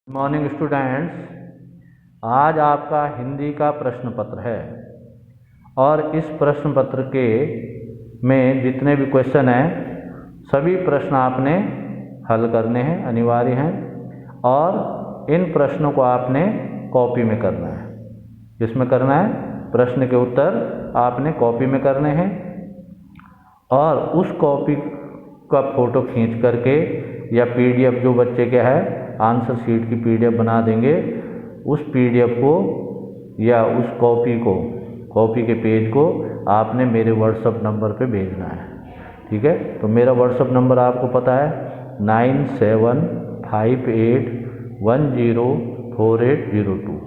Morning students, आज आपका हिंदी का प्रश्न पत्र है और इस प्रश्न पत्र के में जितने भी क्वेश्चन हैं सभी प्रश्न आपने हल करने हैं, अनिवार्य हैं। और इन प्रश्नों को आपने कॉपी में करना है। किसमें करना है? प्रश्न के उत्तर आपने कॉपी में करने हैं और उस कॉपी का फ़ोटो खींच करके या पीडीएफ, जो बच्चे क्या है आंसर शीट की पीडीएफ बना देंगे, उस पीडीएफ को या उस कॉपी के पेज को आपने मेरे व्हाट्सएप नंबर पे भेजना है। ठीक है, तो मेरा व्हाट्सएप नंबर आपको पता है 9758104802।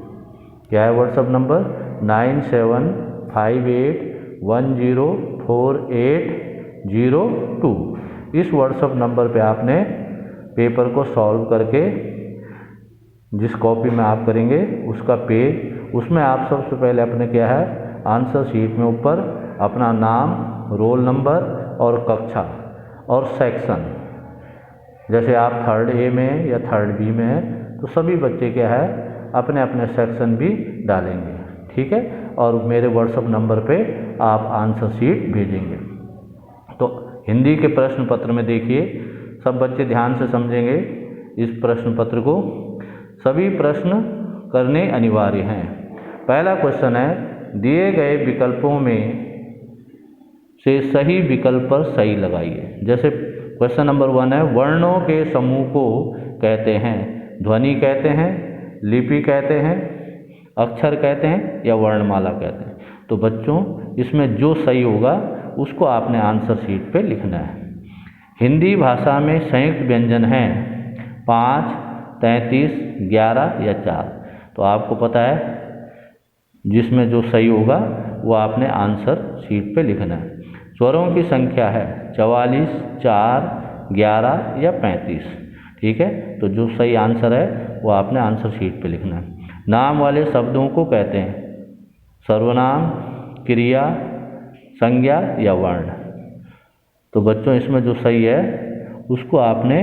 क्या है व्हाट्सएप नंबर? 9758104802। इस व्हाट्सएप नंबर पे आपने पेपर को सॉल्व करके जिस कॉपी में आप करेंगे उसका पेज, उसमें आप सबसे पहले अपने क्या है आंसर शीट में ऊपर अपना नाम, रोल नंबर और कक्षा और सेक्शन, जैसे आप थर्ड ए में हैं या थर्ड बी में हैं तो सभी बच्चे क्या है अपने अपने सेक्शन भी डालेंगे। ठीक है, और मेरे व्हाट्सएप नंबर पे आप आंसर शीट भेजेंगे। तो हिंदी के प्रश्न पत्र में देखिए, सब बच्चे ध्यान से समझेंगे इस प्रश्न पत्र को। सभी प्रश्न करने अनिवार्य हैं। पहला क्वेश्चन है, दिए गए विकल्पों में से सही विकल्प पर सही लगाइए। जैसे क्वेश्चन नंबर 1 है, वर्णों के समूह को कहते हैं ध्वनि कहते हैं, लिपि कहते हैं, अक्षर कहते हैं या वर्णमाला कहते हैं। तो बच्चों इसमें जो सही होगा उसको आपने आंसर शीट पे लिखना है। हिंदी भाषा में संयुक्त व्यंजन हैं 5, 33, 11 या 4। तो आपको पता है जिसमें जो सही होगा वो आपने आंसर शीट पे लिखना है। स्वरों की संख्या है 44, 4, 11 या 35। ठीक है, तो जो सही आंसर है वो आपने आंसर शीट पे लिखना है। नाम वाले शब्दों को कहते हैं सर्वनाम, क्रिया, संज्ञा या वर्ण। तो बच्चों इसमें जो सही है उसको आपने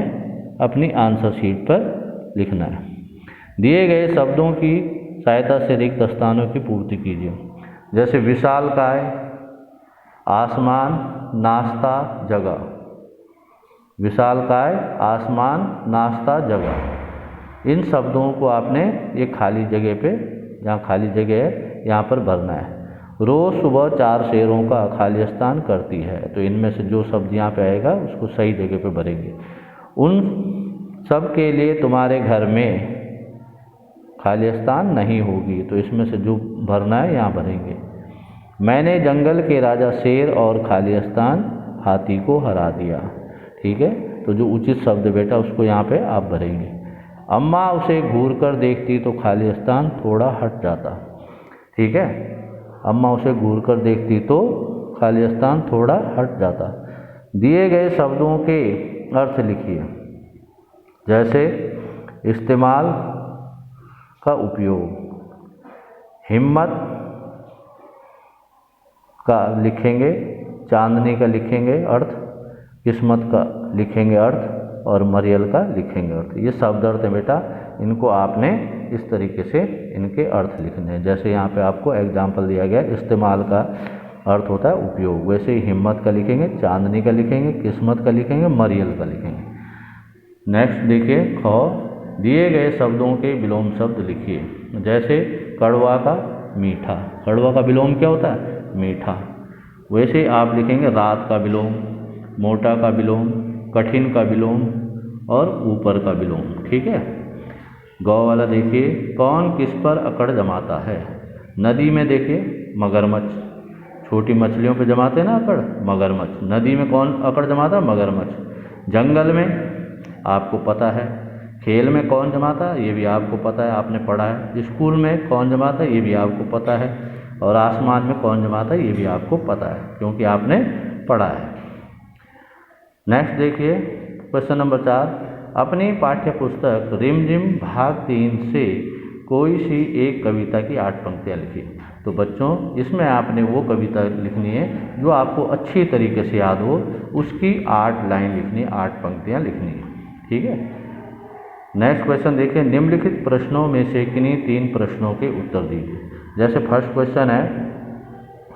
अपनी आंसर शीट पर लिखना है। दिए गए शब्दों की सहायता से रिक्त स्थानों की पूर्ति कीजिए। जैसे विशालकाय, आसमान, नाश्ता, जगह। विशालकाय, आसमान, नाश्ता, जगह। इन शब्दों को आपने ये खाली जगह पे, जहाँ खाली जगह है यहाँ पर भरना है। रोज़ सुबह 4 शेरों का खाली स्थान करती है। तो इनमें से जो शब्द यहाँ पे आएगा उसको सही जगह पे भरेंगे। उन सब के लिए तुम्हारे घर में खाली स्थान नहीं होगी। तो इसमें से जो भरना है यहाँ भरेंगे। मैंने जंगल के राजा शेर और खाली स्थान हाथी को हरा दिया। ठीक है, तो जो उचित शब्द बेटा उसको यहाँ पे आप भरेंगे। अम्मा उसे घूर कर देखती तो खाली स्थान थोड़ा हट जाता। ठीक है, अम्मा उसे घूर कर देखती तो खाली स्थान थोड़ा हट जाता। दिए गए शब्दों के अर्थ लिखिए। जैसे इस्तेमाल का उपयोग, हिम्मत का लिखेंगे, चांदनी का लिखेंगे अर्थ, किस्मत का लिखेंगे अर्थ और मरियल का लिखेंगे अर्थ। ये शब्द अर्थ है बेटा, इनको आपने इस तरीके से इनके अर्थ लिखने हैं। जैसे यहाँ पे आपको एग्जाम्पल दिया गया, इस्तेमाल का अर्थ होता है उपयोग, वैसे ही हिम्मत का लिखेंगे, चांदनी का लिखेंगे, किस्मत का लिखेंगे, मरियल का लिखेंगे। नेक्स्ट देखिए, ख, दिए गए शब्दों के विलोम शब्द लिखिए। जैसे कड़वा का मीठा। कड़वा का विलोम क्या होता है? मीठा। वैसे आप लिखेंगे रात का विलोम, मोटा का विलोम, कठिन का विलोम और ऊपर का विलोम। ठीक है, गौ वाला देखिए, कौन किस पर अकड़ जमाता है। नदी में देखिए मगरमच्छ, छोटी मछलियों पे जमाते हैं ना अकड़, मगरमच्छ। नदी में कौन अकड़ जमाता है? मगरमच्छ। जंगल में आपको पता है। खेल में कौन जमाता है? ये भी आपको पता है, आपने पढ़ा है। स्कूल में कौन जमाता है? ये भी आपको पता है। और आसमान में कौन जमाता है? ये भी आपको पता है, क्योंकि आपने पढ़ा है। नेक्स्ट देखिए, क्वेश्चन नंबर 4, अपनी पाठ्य पुस्तक रिमझिम भाग 3 से कोई सी एक कविता की 8 पंक्तियाँ लिखिए। तो बच्चों इसमें आपने वो कविता लिखनी है जो आपको अच्छी तरीके से याद हो, उसकी 8 लाइन लिखनी है, 8 पंक्तियाँ लिखनी है। ठीक है, नेक्स्ट क्वेश्चन देखिए, निम्नलिखित प्रश्नों में से किन्हीं 3 प्रश्नों के उत्तर दीजिए। जैसे फर्स्ट क्वेश्चन है,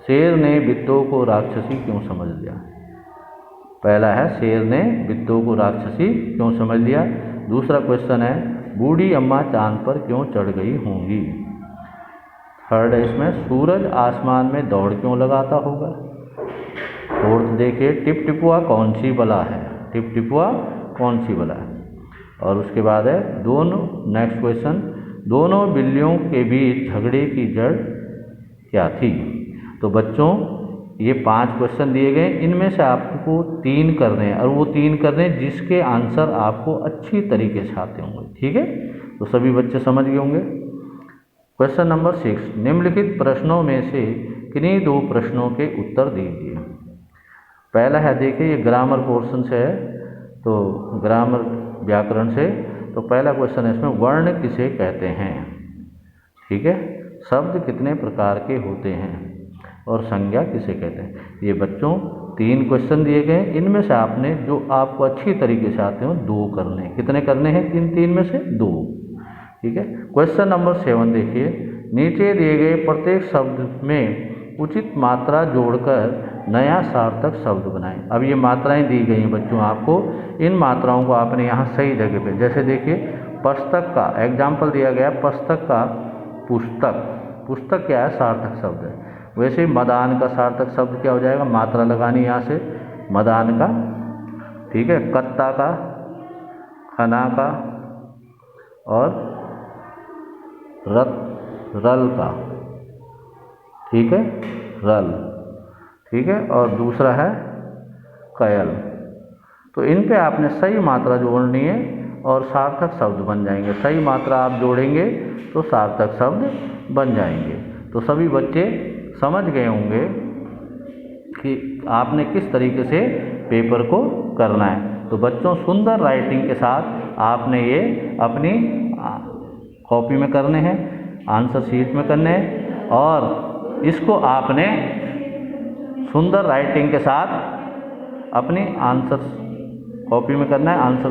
शेर ने बित्तों को राक्षसी क्यों समझ लिया। पहला है, शेर ने बित्तों को राक्षसी क्यों समझ लिया। दूसरा क्वेश्चन है, बूढ़ी अम्मा चांद पर क्यों चढ़ गई होंगी। थर्ड है इसमें, सूरज आसमान में दौड़ क्यों लगाता होगा। फोर्थ देखिए, टिप टिपुआ कौन सी बला है। टिप टिपुआ कौन सी बला है। और उसके बाद है दोनों, नेक्स्ट क्वेश्चन, दोनों बिल्लियों के बीच झगड़े की जड़ क्या थी। तो बच्चों ये 5 क्वेश्चन दिए गए, इनमें से आपको 3 करने हैं, और वो 3 करने हैं जिसके आंसर आपको अच्छी तरीके से आते होंगे। ठीक है, तो सभी बच्चे समझ गए होंगे। क्वेश्चन नंबर 6, निम्नलिखित प्रश्नों में से किन्हीं 2 प्रश्नों के उत्तर दीजिए। पहला है, देखिए ये ग्रामर पोर्शन से है, तो ग्रामर व्याकरण से, तो पहला क्वेश्चन है इसमें, वर्ण किसे कहते हैं। ठीक है, शब्द कितने प्रकार के होते हैं और संज्ञा किसे कहते हैं। ये बच्चों 3 क्वेश्चन दिए गए, इनमें से आपने जो आपको अच्छी तरीके से आते हो 2 करने हैं। कितने करने हैं, 3 में से 2। ठीक है, क्वेश्चन नंबर 7 देखिए, नीचे दिए गए प्रत्येक शब्द में उचित मात्रा जोड़कर नया सार्थक शब्द बनाएं। अब ये मात्राएं दी गई हैं बच्चों आपको, इन मात्राओं को आपने यहाँ सही जगह पे, जैसे देखिए पुस्तक का एग्जाम्पल दिया गया, पुस्तक का पुस्तक, पुस्तक क्या है, सार्थक शब्द है। वैसे ही मदान का सार्थक शब्द क्या हो जाएगा, मात्रा लगानी यहाँ से, मदान का। ठीक है, कत्ता का, खना का, और रल का। ठीक है, रल। ठीक है, और दूसरा है कयल। तो इन पे आपने सही मात्रा जोड़नी है और सार्थक शब्द बन जाएंगे। सही मात्रा आप जोड़ेंगे तो सार्थक शब्द बन जाएंगे। तो सभी बच्चे समझ गए होंगे कि आपने किस तरीके से पेपर को करना है। तो बच्चों सुंदर राइटिंग के साथ आपने ये अपनी कॉपी में करने हैं, आंसर शीट में करने हैं, और इसको आपने सुंदर राइटिंग के साथ अपनी आंसर कॉपी में करना है, आंसर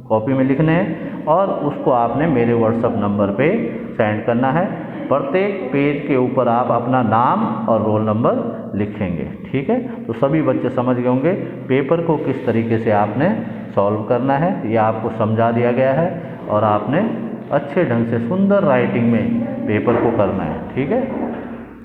कॉपी में लिखने हैं, और उसको आपने मेरे व्हाट्सएप नंबर पे सेंड करना है। प्रत्येक पेज के ऊपर आप अपना नाम और रोल नंबर लिखेंगे। ठीक है, तो सभी बच्चे समझ गए होंगे पेपर को किस तरीके से आपने सॉल्व करना है, ये आपको समझा दिया गया है, और आपने अच्छे ढंग से सुंदर राइटिंग में पेपर को करना है। ठीक है।